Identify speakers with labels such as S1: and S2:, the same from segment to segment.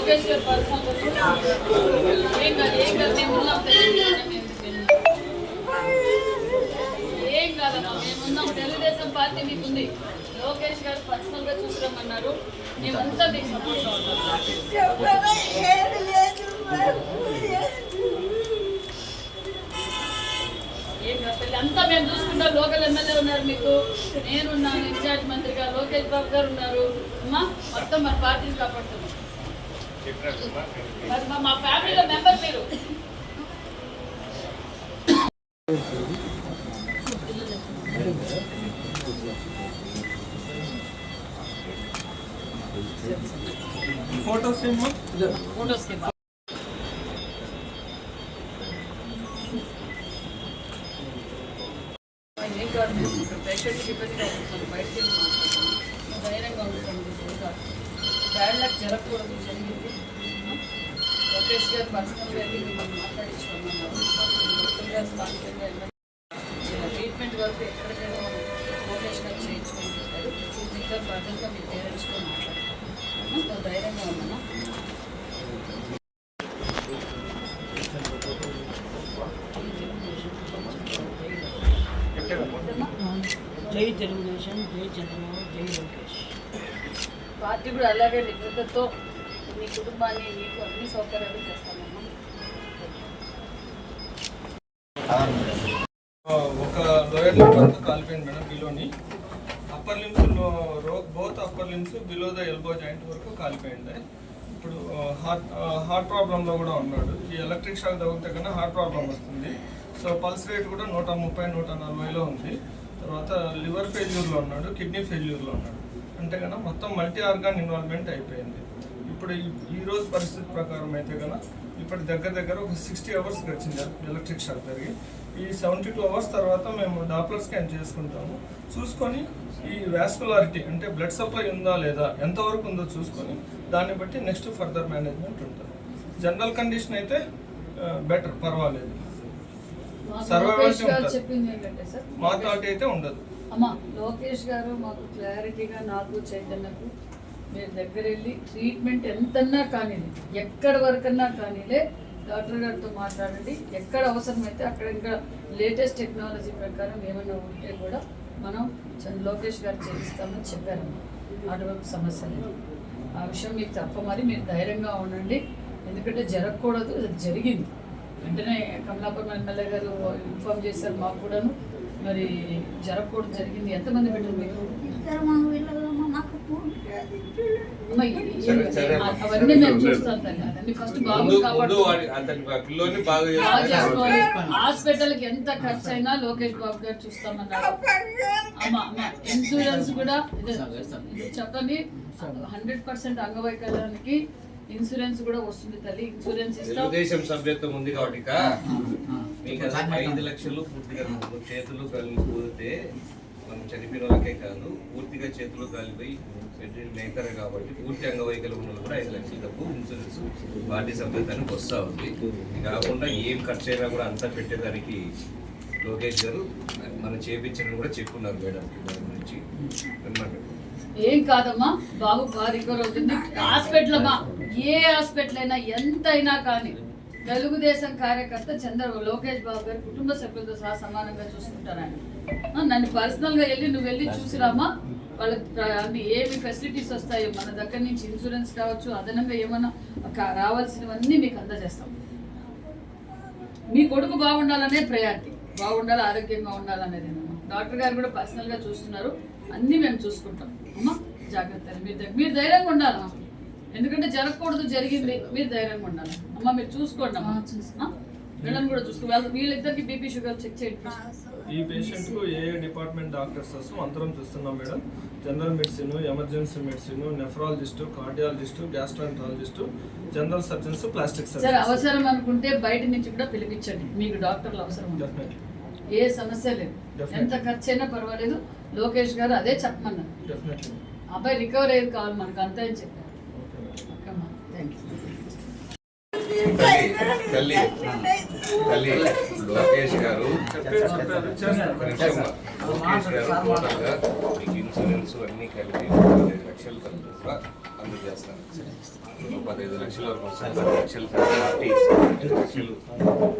S1: లోకేష్ గారు ఏం కాదు మేమున్నాం, ఏం కాదమ్మా మేమున్నాం. తెలుగుదేశం పార్టీ మీకుంది. లోకేష్ గారు పర్సనల్ గా చూసిరమ్మన్నారు. మేమంతా మీకు సపోర్ట్ అంతా మేము చూసుకుంటాం. లోకల్ ఎమ్మెల్యే ఉన్నారు, మీకు నేనున్నాను ఇన్ఛార్జ్ మంత్రిగా, లోకేష్ బాబు గారు ఉన్నారు. అమ్మా మొత్తం మన పార్టీని కాపాడుతున్నాం. మా ఫ్యామిలీలో మెంబర్ మీరు.
S2: ఫోటోస్
S1: పేషెంట్కి ఇబ్బందిగా ఉంటుంది, బయటకి ధైర్యంగా ఉంటుంది. బ్యాడ్ లక్ జరగకూడదు, జరిగింది. లోకేష్ గారు పర్సనల్గా వెళ్ళి మిమ్మల్ని మాట్లాడించుకున్నారు. ట్రీట్మెంట్ వరకు ఎక్కడికైనా లోకేష్ గారు చేయించుకుంటారు. ఇంకా ఫర్దర్గా మీ పేరెంట్స్తో మాట్లాడుతున్నాను. ధైర్యంగా ఉన్నాను.
S3: జై తెలుగుదేశం, జై చంద్రబాబు, జై లోకేష్.
S1: పార్టీ కూడా అలాగే నిబద్ధతతో మీ కుటుంబాన్ని మీకు అన్ని సౌకర్యాలు చేస్తామమ్మా.
S2: ఒక లోయర్ లింబ్ అంతా కాలిపోయింది మేడం, బిలోని upper limbs both upper limbs below the elbow joint వరకు కాలిపోయింది. ఇప్పుడు హార్ట్ ప్రాబ్లంలో కూడా ఉన్నాడు. ఈ ఎలక్ట్రిక్ షాక్ తగిలితే కన్నా హార్ట్ ప్రాబ్లం వస్తుంది. సో పల్స్ రేట్ కూడా 130-140లో ఉంది. తర్వాత లివర్ ఫెయిల్యూర్లో ఉన్నాడు, కిడ్నీ ఫెయిల్యూర్లో ఉన్నాడు. అంటే కన్నా మొత్తం మల్టీ ఆర్గాన్ ఇన్వాల్వ్మెంట్ అయిపోయింది. ఇప్పుడు ఈ రోజు పరిస్థితి ప్రకారం అయితే కన్నా ఇప్పుడు దగ్గర ఒక 60 అవర్స్ గడిచింది ఎలక్ట్రిక్ షాక్ జరిగి. ఈ 72 అవర్స్ తర్వాత మేము డాప్లర్ స్కాన్ చేసుకుంటాము. చూసుకొని ఈ వాస్కులారిటీ అంటే బ్లడ్ సప్లై ఉందా లేదా, ఎంతవరకు ఉందో చూసుకొని దాన్ని బట్టి నెక్స్ట్ ఫర్దర్ మేనేజ్మెంట్ ఉంటుంది. జనరల్ కండిషన్ అయితే బెటర్, పర్వాలేదు. మా థాట్ అయితే ఉండదు.
S1: అమ్మా లోకేష్ గారు మాకు క్లారిటీగా, నాకు చైతన్యకు మీరు దగ్గర వెళ్ళి ట్రీట్మెంట్ ఎంతన్నా కానీ ఎక్కడి వరకన్నా కానీలే డాక్టర్ గారితో మాట్లాడండి. ఎక్కడ అవసరమైతే అక్కడ ఇంకా లేటెస్ట్ టెక్నాలజీ ప్రకారం ఏమైనా ఉంటే కూడా మనం లోకేష్ గారు చేయిస్తామని చెప్పారమ్మా. అటువంటి సమస్య లేదు. ఆ విషయం మీకు తప్ప మరి మీరు ధైర్యంగా ఉండండి. ఎందుకంటే జరగకూడదు, అది జరిగింది. వెంటనే కమలాపురం ఎమ్మెల్యే గారు ఇన్ఫార్మ్ చేశారు మాకు కూడాను. మరి జరగకూడదు, జరిగింది. ఎంతమంది పెట్టారు మీకు? అవన్నీ మేము చూస్తాం తల్లి. అదన్నీ ఫస్ట్ బాబు కాపాడుకోవాలి. హాస్పిటల్కి ఎంత ఖర్చు అయినా లోకేష్ బాబు గారు చూస్తామన్నారు. అమ్మా ఇన్సూరెన్స్ కూడా చెప్పండి. 100% అంగవైకల్యానికి ఇన్సూరెన్స్ కూడా వస్తుంది తల్లి. ఇన్సూరెన్స్
S4: తెలుగుదేశం సభ్యత్వం ఉంది కాబట్టి 5 లక్షలు పూర్తిగా చేతులు కలిగిపోతే మనం చనిపోయిన వాళ్ళకే కాదు, పూర్తిగా చేతులు కాలిపోయి మేకర్ కాబట్టి పూర్తి అంగవైకల్యం ఉన్న కూడా 5 లక్షల డబ్బు ఇన్సూరెన్స్ పార్టీ సభ్యత్వానికి వస్తూ ఉంది. ఇది కాకుండా ఏం ఖర్చు అయినా కూడా అంతా పెట్టేదానికి లోకేష్ గారు మనం చేయించడం కూడా చెప్పున్నారు మేడం. దాని గురించి అన్నమాట
S1: ఏం కాదమ్మా, బాబు బాగా రికవర్ అవుతుంది. హాస్పిటల్ అమ్మా, ఏ హాస్పిటల్ అయినా ఎంతైనా కానీ తెలుగుదేశం కార్యకర్త లోకేష్ బాబు గారు కుటుంబ సభ్యులతో సహా సమానంగా చూసుకుంటారని. నన్ను పర్సనల్గా నువ్వు వెళ్ళి చూసిరామ్మా. వాళ్ళకి ఏమి ఫెసిలిటీస్ వస్తాయో మన దగ్గర నుంచి, ఇన్సూరెన్స్ కావచ్చు, అదనంగా ఏమన్నా రావాల్సినవన్నీ మీకు అందజేస్తాం. మీ కొడుకు బాగుండాలనే ప్రయారిటీ, బాగుండాలి, ఆరోగ్యంగా ఉండాలనేది. డాక్టర్ గారు కూడా పర్సనల్గా చూస్తున్నారు. అన్నీ మేము చూసుకుంటాం అమ్మా. జాగ్రత్తలు మీరు ధైర్యంగా ఉండాలి. ఎందుకంటే జరగకూడదు, జరిగింది. మీరు ధైర్యంగా ఉండాలి అమ్మ. మీరు చూసుకోండి అమ్మా. వీళ్ళని కూడా చూసుకోవాలి. వీళ్ళిద్దరికి బీపీ షుగర్ చెక్ చేయండి.
S2: ఈ పేషెంట్ కు ఏ డిపార్ట్మెంట్ డాక్టర్స్ అందరం చూస్తున్నాం madam. General medicine, emergency medicine, nephrologist, cardiologist, gastroenterologist, general surgeons, plastic surgeons.
S1: అవసరం అనుకుంటే బయట నుంచి కూడా పిలిపించండి. మీకు డాక్టర్లు అవసరం, ఏ సమస్య లేదు. ఎంత ఖర్చు అయినా పర్వాలేదు. లోకేష్ గారు అదే చెప్పమన్నారు. అబ్బాయి రికవర్ అయ్యేది కావాలి మనకు, అంతా అని చెప్పారు.
S4: తల్లి లోకేష్ గారు
S2: చేస్తాం.
S4: లోకేష్ గారు టోటల్గా మీకు ఇన్సూరెన్స్ అన్నీ కలిపి 15 లక్షల తరఫున అందజేస్తాను. 15 లక్షల వరకు వస్తుంది. 10 లక్షలు పార్టీ 5 లక్షలు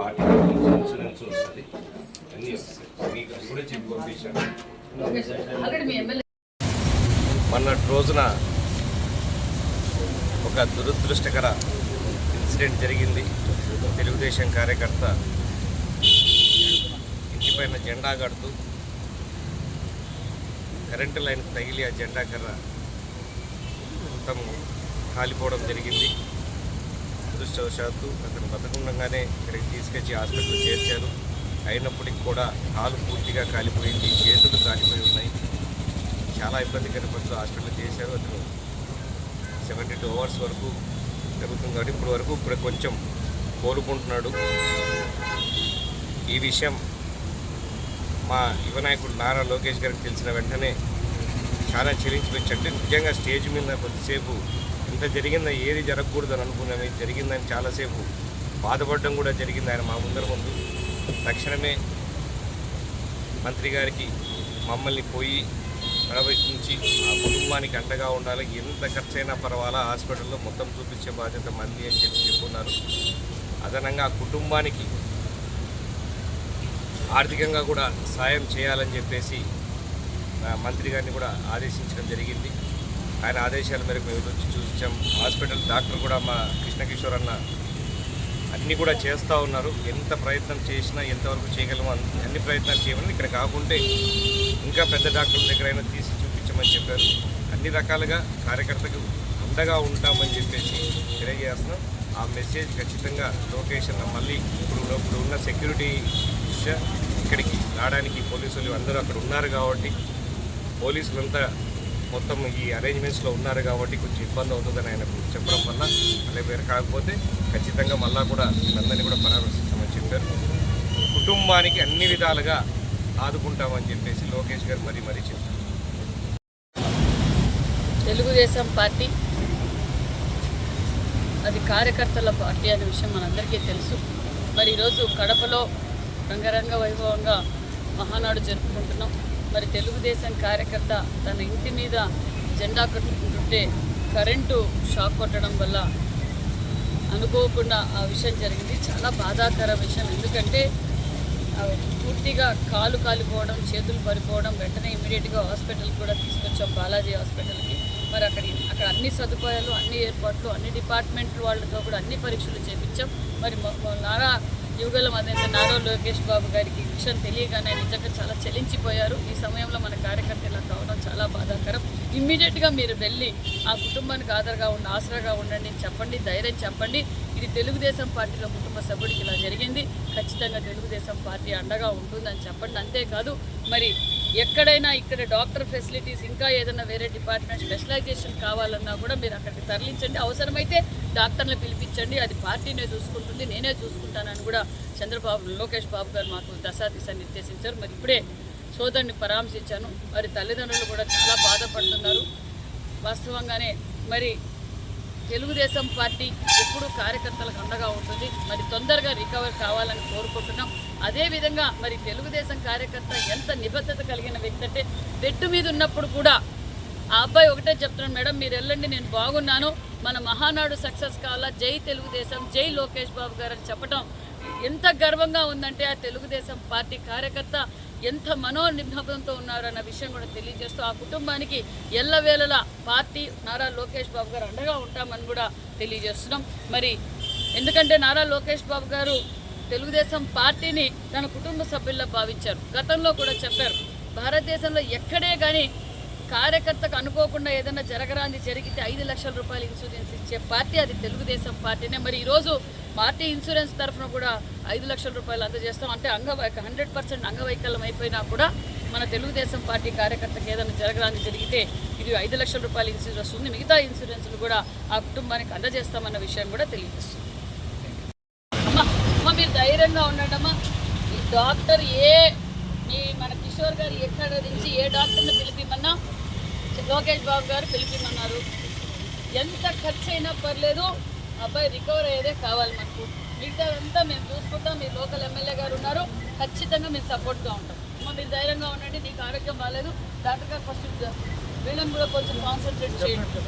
S4: పార్టీ ఇన్సూరెన్స్ వస్తుంది, అన్నీ వస్తాయి. మీకు అది కూడా చెప్పి పంపించాను.
S1: ఆల్రెడీ మీ ఎమ్మెల్యే
S4: మొన్నటి రోజున ఒక దురదృష్టకర ఇన్సిడెంట్ జరిగింది. తెలుగుదేశం కార్యకర్త ఇంటిపైన జెండా కడుతూ కరెంటు లైన్ తగిలి ఆ జెండా కర్ర మొత్తం కాలిపోవడం జరిగింది. దురదృష్టవశాత్తు అతను బతకుండగానే ఇక్కడికి తీసుకొచ్చి హాస్పిటల్ చేర్చారు. అయినప్పటికీ కూడా కాలు పూర్తిగా కాలిపోయింది, చేతులు కాలిపోయి ఉన్నాయి. చాలా ఇబ్బందికర పరిస్థితులు హాస్పిటల్ చేశారు. అతను 72 అవర్స్ వరకు జరుగుతుంది కాబట్టి ఇప్పుడు కొంచెం కోలుకుంటున్నాడు. ఈ విషయం మా యువ నాయకుడు నారా లోకేష్ గారికి తెలిసిన వెంటనే చాలా చెల్లించిపోయిందంటే నిజంగా స్టేజ్ మీద కొద్దిసేపు ఇంత జరిగిందా, ఏది జరగకూడదని అనుకున్నాము, ఇది జరిగిందని చాలాసేపు బాధపడడం కూడా జరిగింది. ఆయన మా ముందు తక్షణమే మంత్రి గారికి మమ్మల్ని పోయి పరామర్శించి ఆ కుటుంబానికి అండగా ఉండాలి, ఎంత ఖర్చైనా పర్వాలా హాస్పిటల్లో మొత్తం చూపించే బాధ్యత మంది అని చెప్పున్నారు. అదనంగా ఆ కుటుంబానికి ఆర్థికంగా కూడా సాయం చేయాలని చెప్పేసి మంత్రి గారిని కూడా ఆదేశించడం జరిగింది. ఆయన ఆదేశాల మేరకు మేము వచ్చి చూసాం. హాస్పిటల్ డాక్టర్ కూడా మా కృష్ణకిషోర్ అన్న అన్నీ కూడా చేస్తూ ఉన్నారు. ఎంత ప్రయత్నం చేసినా ఎంతవరకు చేయగలమో అన్ని ప్రయత్నాలు చేయమని, ఇక్కడ కాకుంటే ఇంకా పెద్ద డాక్టర్ల దగ్గరైనా తీసి చూపించమని చెప్పారు. అన్ని రకాలుగా కార్యకర్తకు అండగా ఉంటామని చెప్పేసి తెలియజేస్తున్నాం. ఆ మెసేజ్ ఖచ్చితంగా లొకేషన్ మళ్ళీ ఇప్పుడు ఉన్న సెక్యూరిటీ దృష్ట్యా ఇక్కడికి రావడానికి పోలీసులు అందరూ అక్కడ ఉన్నారు కాబట్టి, పోలీసులంతా మొత్తం ఈ అరేంజ్మెంట్స్లో ఉన్నారు కాబట్టి కొంచెం ఇబ్బంది అవుతుందని ఆయనకు చెప్పడం వల్ల అలా వేరు కాకపోతే ఖచ్చితంగా మళ్ళా కూడా వీళ్ళందరినీ కూడా పరామర్శిస్తామని చెప్పారు. కుటుంబానికి అన్ని విధాలుగా ఆదుకుంటామని చెప్పేసి లోకేష్ గారు మరీ చెప్పారు.
S1: తెలుగుదేశం పార్టీ అది కార్యకర్తల పార్టీ అనే విషయం మనందరికీ తెలుసు. మరి ఈరోజు కడపలో రంగరంగ వైభవంగా మహానాడు జరుపుకుంటున్నాం. మరి తెలుగుదేశం కార్యకర్త తన ఇంటి మీద జెండా కట్టుకుంటుంటే కరెంటు షాక్ కొట్టడం వల్ల అనుకోకుండా ఆ విషయం జరిగింది. చాలా బాధాకర విషయం. ఎందుకంటే పూర్తిగా కాలు కాలిపోవడం, చేతులు పడిపోవడం, వెంటనే ఇమీడియట్గా హాస్పిటల్కి కూడా తీసుకొచ్చాం, బాలాజీ హాస్పిటల్కి. మరి అక్కడ అన్ని సదుపాయాలు, అన్ని ఏర్పాట్లు, అన్ని డిపార్ట్మెంట్లు వాళ్ళతో కూడా అన్ని పరీక్షలు చేయించాం. మరి నారా యువగలం అదేంటే నారా లోకేష్ బాబు గారికి విషయం తెలియగానే నిజంగా చాలా చలించిపోయారు. ఈ సమయంలో మన కార్యకర్త ఇలా కావడం చాలా బాధాకరం. ఇమ్మీడియట్గా మీరు వెళ్ళి ఆ కుటుంబానికి ఆసరాగా ఉండండి, చెప్పండి, ధైర్యం చెప్పండి. ఇది తెలుగుదేశం పార్టీలో కుటుంబ సభ్యుడికి ఇలా జరిగింది, ఖచ్చితంగా తెలుగుదేశం పార్టీ అండగా ఉంటుందని చెప్పండి. అంతేకాదు మరి ఎక్కడైనా ఇక్కడ డాక్టర్ ఫెసిలిటీస్ ఇంకా ఏదైనా వేరే డిపార్ట్మెంట్ స్పెషలైజేషన్ కావాలన్నా కూడా మీరు అక్కడికి తరలించండి. అవసరమైతే డాక్టర్ని పిలిపించండి, అది పార్టీనే చూసుకుంటుంది, నేనే చూసుకుంటానని కూడా లోకేష్ బాబు గారు మాకు దశాదిశ నిర్దేశించారు. మరి ఇప్పుడే సోదరుని పరామర్శించాను. మరి తల్లిదండ్రులు కూడా చాలా బాధపడుతున్నారు. వాస్తవంగానే మరి తెలుగుదేశం పార్టీ ఎప్పుడూ కార్యకర్తలకు అండగా ఉంటుంది. మరి తొందరగా రికవర్ కావాలని కోరుకుంటున్నాం. అదేవిధంగా మరి తెలుగుదేశం కార్యకర్త ఎంత నిబద్ధత కలిగిన వ్యక్తి అంటే బెడ్ మీద ఉన్నప్పుడు కూడా ఆ అబ్బాయి ఒకటే చెప్తున్నాడు, మేడం మీరు వెళ్ళండి, నేను బాగున్నాను, మన మహానాడు సక్సెస్ కావాలా, జై తెలుగుదేశం, జై లోకేష్ బాబు గారు అని చెప్పడం ఎంత గర్వంగా ఉందంటే ఆ తెలుగుదేశం పార్టీ కార్యకర్త ఎంత మనోనిర్భంతో ఉన్నారన్న విషయం కూడా తెలియజేస్తూ ఆ కుటుంబానికి ఎల్లవేళలా పార్టీ నారా లోకేష్ బాబు గారు అండగా ఉంటామని కూడా తెలియజేస్తున్నాం. మరి ఎందుకంటే నారా లోకేష్ బాబు గారు తెలుగుదేశం పార్టీని తన కుటుంబ సభ్యుల్లో భావించారు. గతంలో కూడా చెప్పారు, భారతదేశంలో ఎక్కడే కానీ కార్యకర్తకు అనుకోకుండా ఏదైనా జరిగితే 5 లక్షల రూపాయలు ఇన్సూరెన్స్ ఇచ్చే పార్టీ అది తెలుగుదేశం పార్టీనే. మరి ఈరోజు పార్టీ ఇన్సూరెన్స్ తరఫున కూడా 5 లక్షల రూపాయలు అందజేస్తాం. అంటే 100% అంగవైకల్యం అయిపోయినా కూడా మన తెలుగుదేశం పార్టీ కార్యకర్తకు ఏదైనా జరిగితే ఇది 5 లక్షల రూపాయల ఇన్సూరెన్స్ వస్తుంది. మిగతా ఇన్సూరెన్స్లు కూడా ఆ కుటుంబానికి అందజేస్తామన్న విషయం కూడా తెలియజేస్తుంది. అమ్మ మీరు ధైర్యంగా ఉండండి అమ్మా. ఈ డాక్టర్ మన కిషోర్ గారు ఎక్కడ నుంచి ఏ డాక్టర్ని పిలిపిమన్నా లోకేష్ బాబు గారు పిలిపిమన్నారు. ఎంత ఖర్చు అయినా పర్లేదు, అబ్బాయి రికవర్ అయ్యేదే కావాలి మనకు. మిగతాదంతా మేము చూసుకుంటాం. మీ లోకల్ ఎమ్మెల్యే గారు ఉన్నారు, ఖచ్చితంగా మేము సపోర్ట్గా ఉంటాం. అమ్మ మీరు ధైర్యంగా ఉండండి. నీకు ఆరోగ్యం బాగాలేదు, డాక్టర్ గారు ఫస్ట్ వీళ్ళని కూడా కొంచెం కాన్సన్ట్రేట్ చేయండి.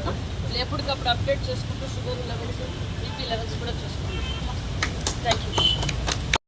S1: ఎప్పటికప్పుడు అప్డేట్ చేసుకుంటూ షుగర్ లెవెల్స్, బీపీ లెవెల్స్ కూడా చూసుకుంటాం. Thank you.